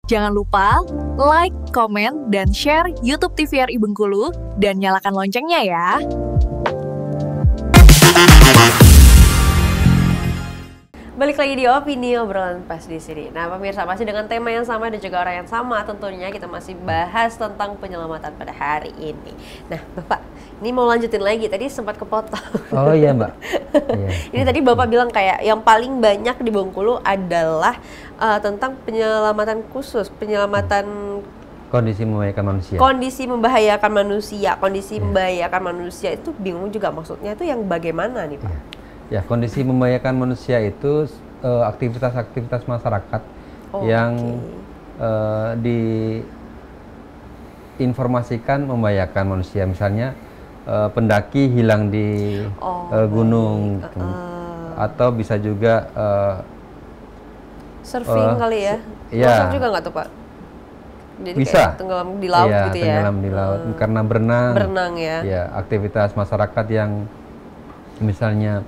Jangan lupa like, komen, dan share YouTube TVRI Bengkulu dan nyalakan loncengnya ya. Balik lagi di Opini Obrolan Pas di sini. Nah, pemirsa, masih dengan tema yang sama dan juga orang yang sama. Tentunya kita masih bahas tentang penyelamatan pada hari ini. Nah, Bapak, ini mau lanjutin lagi. Tadi sempat kepotong. Oh iya, Mbak. Iya. Ini tadi Bapak bilang kayak yang paling banyak di Bengkulu adalah tentang penyelamatan khusus, penyelamatan Kondisi membahayakan manusia. kondisi membahayakan manusia. Kondisi membahayakan manusia itu bingung juga maksudnya itu yang bagaimana nih, Pak? Ya, kondisi membahayakan manusia itu aktivitas-aktivitas masyarakat yang diinformasikan membahayakan manusia. Misalnya pendaki hilang di gunung, atau bisa juga Surfing kali ya? iya. Masuk juga nggak tuh, Pak? Jadi Bisa. kayak tenggelam di laut Iya, gitu ya? tenggelam di laut karena berenang. Berenang ya? Ya, aktivitas masyarakat yang misalnya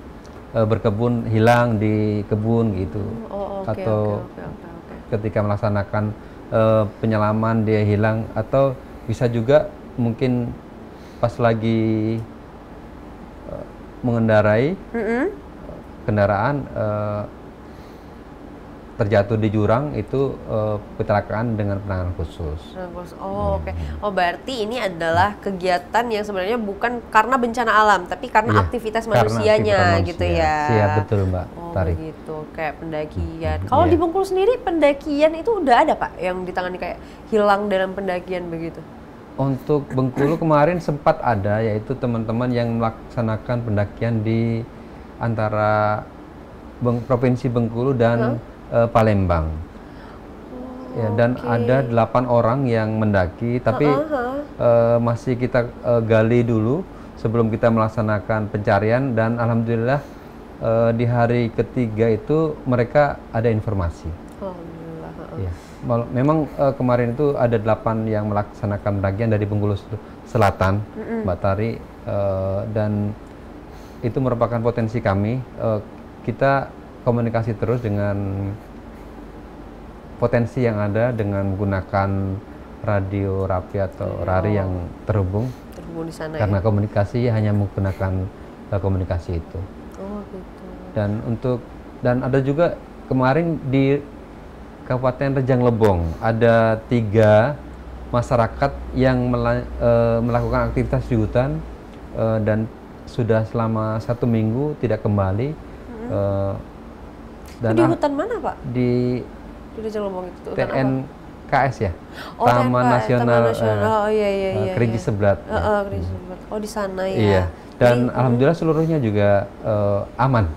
berkebun hilang di kebun gitu, atau ketika melaksanakan penyelaman dia hilang, atau bisa juga mungkin pas lagi mengendarai kendaraan terjatuh di jurang, itu kecelakaan dengan penanganan khusus. Oke. Oh, berarti ini adalah kegiatan yang sebenarnya bukan karena bencana alam, tapi karena aktivitas manusianya gitu ya? Iya, betul, Mbak. Tari. Gitu, kayak pendakian. Kalau di Bengkulu sendiri pendakian itu udah ada, Pak, yang ditangani kayak hilang dalam pendakian begitu? Untuk Bengkulu kemarin sempat ada, yaitu teman-teman yang melaksanakan pendakian di antara Provinsi Bengkulu dan Palembang. Ya, dan ada 8 orang yang mendaki, tapi masih kita gali dulu sebelum kita melaksanakan pencarian, dan alhamdulillah di hari ketiga itu mereka ada informasi. Alhamdulillah. Ya. Memang kemarin itu ada 8 yang melaksanakan pendakian dari Bengkulu Selatan, Mbak Tari, dan itu merupakan potensi kami. Kita komunikasi terus dengan potensi yang ada dengan menggunakan radio rapi atau rari yang terhubung di sana karena ya? komunikasi hanya menggunakan komunikasi itu. Oh gitu. Dan ada juga kemarin di Kabupaten Rejang Lebong ada 3 masyarakat yang melakukan aktivitas di hutan dan sudah selama 1 minggu tidak kembali. Dan di hutan mana, Pak? Di Rejang Lebong itu hutan TNKS ya? Taman Nasional Kerinci Seblat. Kerinci Seblat. Oh, di sana ya. Iya. Dan alhamdulillah seluruhnya juga aman.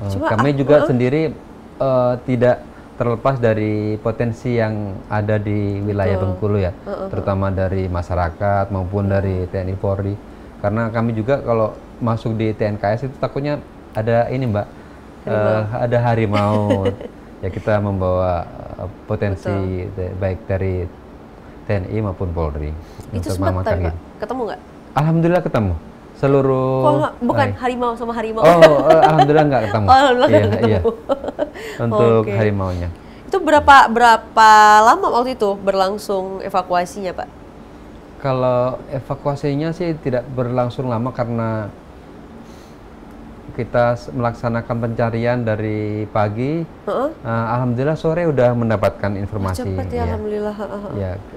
Kami juga sendiri tidak terlepas dari potensi yang ada di wilayah Bengkulu ya, terutama dari masyarakat maupun dari TNI Polri. Karena kami juga kalau masuk di TNKS itu takutnya ada ini, Mbak, ada harimau. Ya, kita membawa potensi baik dari TNI maupun Polri. Itu sempat tadi, Pak? Ketemu nggak? Alhamdulillah ketemu. Seluruh harimau sama harimau. Alhamdulillah nggak ketemu. Iya. Untuk harimaunya. Itu berapa lama waktu itu berlangsung evakuasinya, Pak? Kalau evakuasinya sih tidak berlangsung lama karena kita melaksanakan pencarian dari pagi. Alhamdulillah sore udah mendapatkan informasi. Cepat ya, alhamdulillah.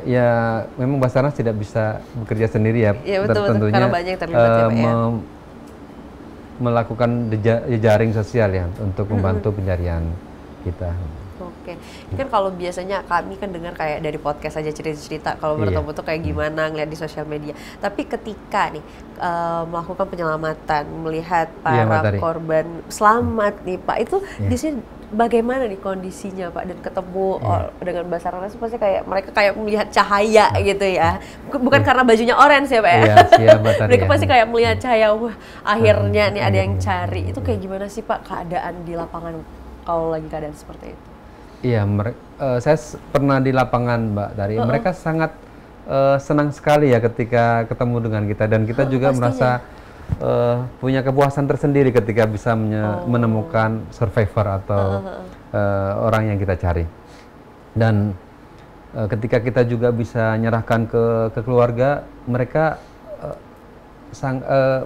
Ya, memang Basarnas tidak bisa bekerja sendiri ya. Iya, betul, tentunya karena banyak terlibat ya, Pak, ya. Melakukan jaring sosial ya untuk membantu pencarian kita. Oke, ini kan kalau biasanya kami kan dengar kayak dari podcast aja cerita-cerita kalau bertemu tuh kayak gimana ngeliat di sosial media. Tapi ketika nih melakukan penyelamatan, melihat para korban selamat nih, Pak, itu di sini bagaimana nih kondisinya, Pak? Dan ketemu dengan Basarnas pasti kayak mereka kayak melihat cahaya gitu ya. Bukan karena bajunya orange ya, Pak ya. Mereka pasti kayak melihat cahaya, wah akhirnya nih ada yang cari. Itu kayak gimana sih, Pak, keadaan di lapangan kalau lagi keadaan seperti itu? Iya, saya pernah di lapangan, Mbak Dari. Mereka sangat senang sekali ya ketika ketemu dengan kita, dan kita juga merasa punya kepuasan tersendiri ketika bisa menemukan survivor atau orang yang kita cari. Dan ketika kita juga bisa nyerahkan ke keluarga, mereka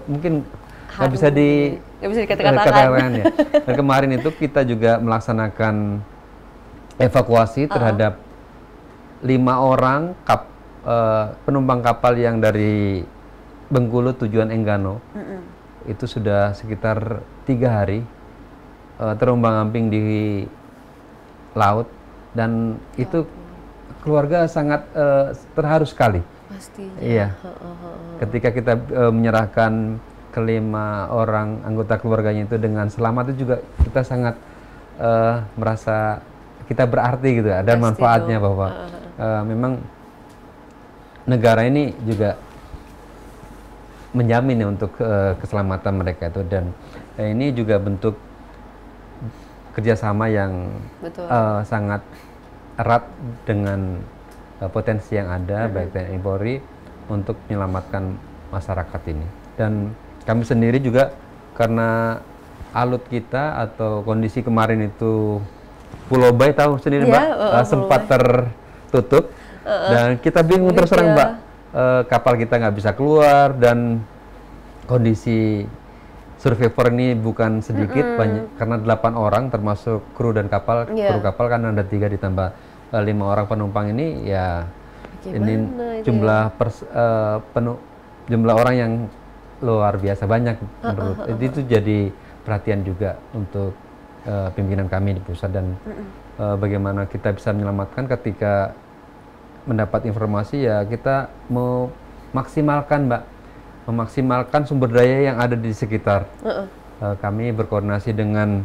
mungkin nggak bisa dikatakan ya. Dan kemarin itu kita juga melaksanakan evakuasi terhadap 5 orang penumpang kapal yang dari Bengkulu tujuan Enggano. Itu sudah sekitar 3 hari terombang-ambing di laut, dan itu keluarga sangat terharu sekali. Pastinya. Iya. Ketika kita menyerahkan ke-5 orang anggota keluarganya itu dengan selamat, itu juga kita sangat merasa kita berarti gitu, ada manfaatnya bahwa memang negara ini juga menjamin ya untuk keselamatan mereka itu, dan ini juga bentuk kerjasama yang sangat erat dengan potensi yang ada baik TNI Polri untuk menyelamatkan masyarakat ini. Dan kami sendiri juga karena alut kita atau kondisi kemarin itu Pulau Bay tahu sendiri Mbak, sempat tertutup dan kita bingung terus terang Mbak, kapal kita nggak bisa keluar dan kondisi survivor ini bukan sedikit, banyak karena 8 orang termasuk kru dan kapal, kru kapal kan ada 3 ditambah 5 orang penumpang ini ya. Ini jumlah jumlah orang yang luar biasa banyak menurut itu jadi perhatian juga untuk pimpinan kami di pusat, dan bagaimana kita bisa menyelamatkan ketika mendapat informasi ya kita memaksimalkan Mbak, memaksimalkan sumber daya yang ada di sekitar. Kami berkoordinasi dengan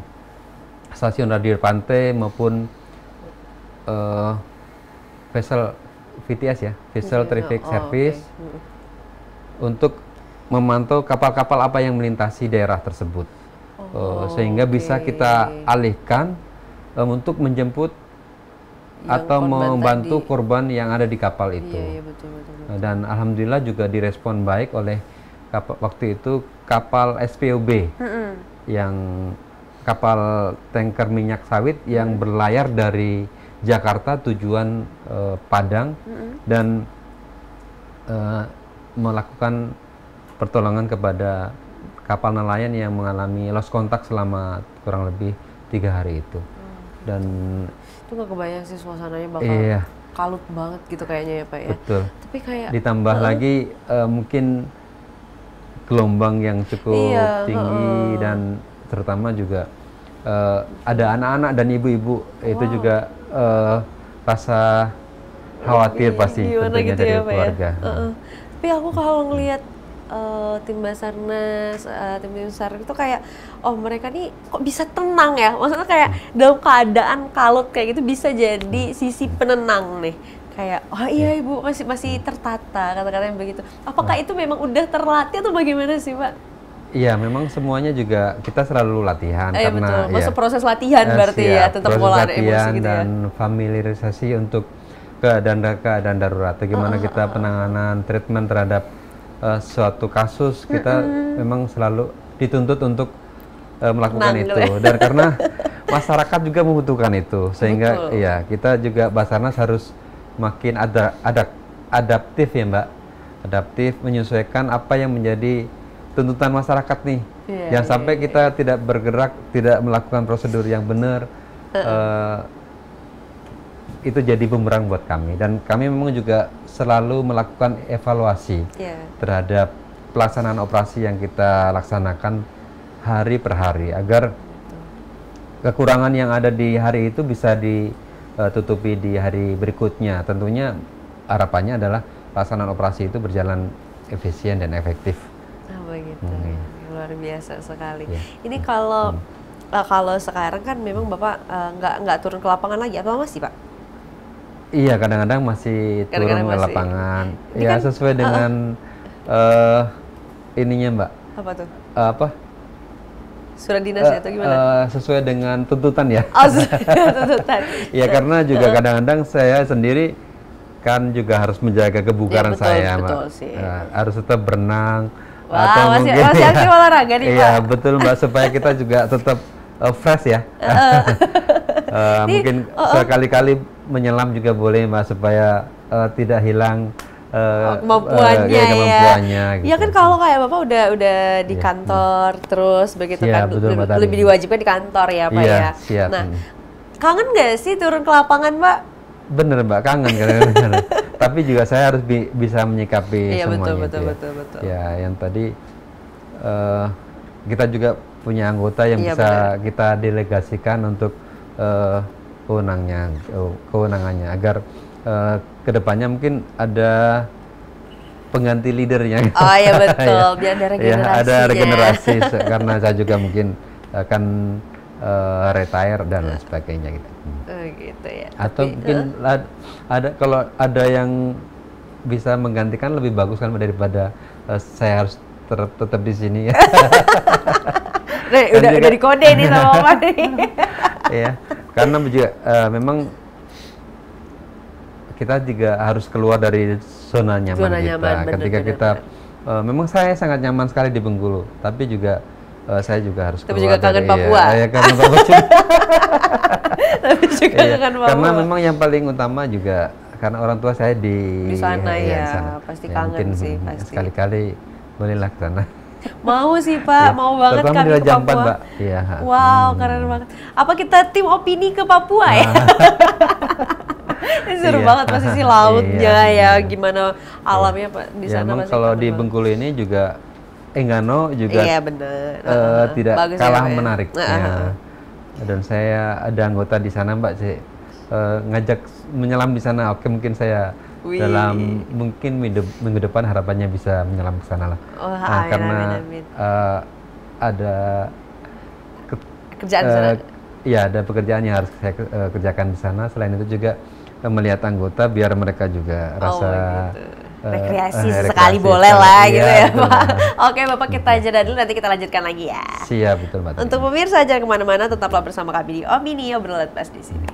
stasiun radio pantai maupun vessel VTS ya, Vessel Traffic Service, untuk memantau kapal-kapal apa yang melintasi daerah tersebut, sehingga bisa kita alihkan untuk menjemput yang atau membantu korban yang ada di kapal itu. Betul. Dan alhamdulillah juga direspon baik oleh waktu itu kapal SPOB yang kapal tanker minyak sawit yang berlayar dari Jakarta tujuan Padang dan melakukan pertolongan kepada kapal nelayan yang mengalami lost kontak selama kurang lebih 3 hari itu. Dan itu nggak kebayang sih suasananya bakal kalut banget gitu kayaknya ya Pak ya. Betul. Tapi kayak ditambah lagi mungkin gelombang yang cukup tinggi dan terutama juga ada anak-anak dan ibu-ibu itu juga rasa khawatir pasti tentunya gitu dari ya, keluarga. Tapi aku kalau ngelihat tim Basarnas, tim SAR itu kayak mereka nih kok bisa tenang ya, maksudnya kayak dalam keadaan kalut kayak gitu bisa jadi sisi penenang nih, kayak iya ibu masih tertata kata-katanya begitu. Apakah itu memang udah terlatih atau bagaimana sih Pak? Iya, memang semuanya juga kita selalu latihan karena betul. Masuk proses latihan berarti ya, tetap mengolah emosi gitu ya. Dan familiarisasi untuk keadaan darurat. Bagaimana kita penanganan treatment terhadap suatu kasus, kita memang selalu dituntut untuk melakukan itu. Dan karena masyarakat juga membutuhkan itu, sehingga ya kita juga Basarnas harus makin adaptif ya Mbak, adaptif menyesuaikan apa yang menjadi tuntutan masyarakat nih. Jangan sampai kita tidak bergerak, tidak melakukan prosedur yang benar, itu jadi bumerang buat kami. Dan kami memang juga selalu melakukan evaluasi terhadap pelaksanaan operasi yang kita laksanakan hari per hari, agar kekurangan yang ada di hari itu bisa ditutupi di hari berikutnya. Tentunya harapannya adalah pelaksanaan operasi itu berjalan efisien dan efektif. Begitu, luar biasa sekali. Ini kalau sekarang kan memang Bapak nggak turun ke lapangan lagi, apa masih Pak? Iya, kadang-kadang masih turun ke lapangan. Ya kan, sesuai dengan ininya Mbak. Apa tuh? Surat dinas atau gimana? Sesuai dengan tuntutan ya. Tuntutan. Ya karena juga kadang-kadang saya sendiri kan juga harus menjaga kebugaran saya, Mbak. Harus tetap berenang. Wah, masih aktif olahraga nih Pak. Iya betul Mbak, supaya kita juga tetap fresh ya. Mungkin sekali-kali menyelam juga boleh Mbak, supaya tidak hilang kemampuannya gitu. Ya kan kalau kayak Bapak udah di kantor terus begitu siap, kan betul, lebih diwajibkan di kantor ya Pak ya. Siap. Nah, kangen nggak sih turun ke lapangan Pak? Bener Mbak, kangen kadang-kadang. Tapi juga saya harus bisa menyikapi semuanya. Betul. Ya, yang tadi kita juga punya anggota yang bisa kita delegasikan untuk kewenangannya agar kedepannya mungkin ada pengganti leadernya. Oh iya betul, biar ada regenerasi. Ya, ada regenerasi karena saya juga mungkin akan retire dan lain sebagainya gitu. Gitu ya. Atau mungkin ada kalau ada yang bisa menggantikan lebih bagus kan daripada saya harus tetap di sini. udah di kode nih sama Bapak nih. Iya, karena juga memang kita juga harus keluar dari zona nyaman kita. Ketika kita memang saya sangat nyaman sekali di Bengkulu, tapi juga saya juga harus tapi keluar juga kangen dari Papua. Ya, kangen Papua juga. Tapi juga kangen Papua. Karena memang yang paling utama juga karena orang tua saya di sana ya, di sana. pasti Ya, kangen mungkin sih pasti. Sekali-kali bolehlah ke sana. Mau sih Pak, mau banget terutama kami di ke Raja Ampat, Papua. Mbak. Iya. Wow, keren banget. Apa kita tim opini ke Papua ya? Ini seru banget posisi lautnya ya, gimana alamnya Pak di sana. Memang kalau di Bengkulu ini juga Enggano juga bener. tidak Bagus kalah ya, menarik. Ya. Dan saya ada anggota di sana Mbak, ngajak menyelam di sana. Oke, mungkin saya dalam mungkin minggu depan harapannya bisa menyelam ke sana lah. Karena ada kerjaan di sana. Iya, ada pekerjaan yang harus saya kerjakan di sana. Selain itu juga melihat anggota biar mereka juga rasa rekreasi sesekali boleh lah gitu ya Pak. Oke Bapak, kita jeda dulu, nanti kita lanjutkan lagi ya. Siap, betul Mbak. Untuk pemirsa jangan kemana-mana, tetaplah bersama kami di Omini Obrolan Pas di sini.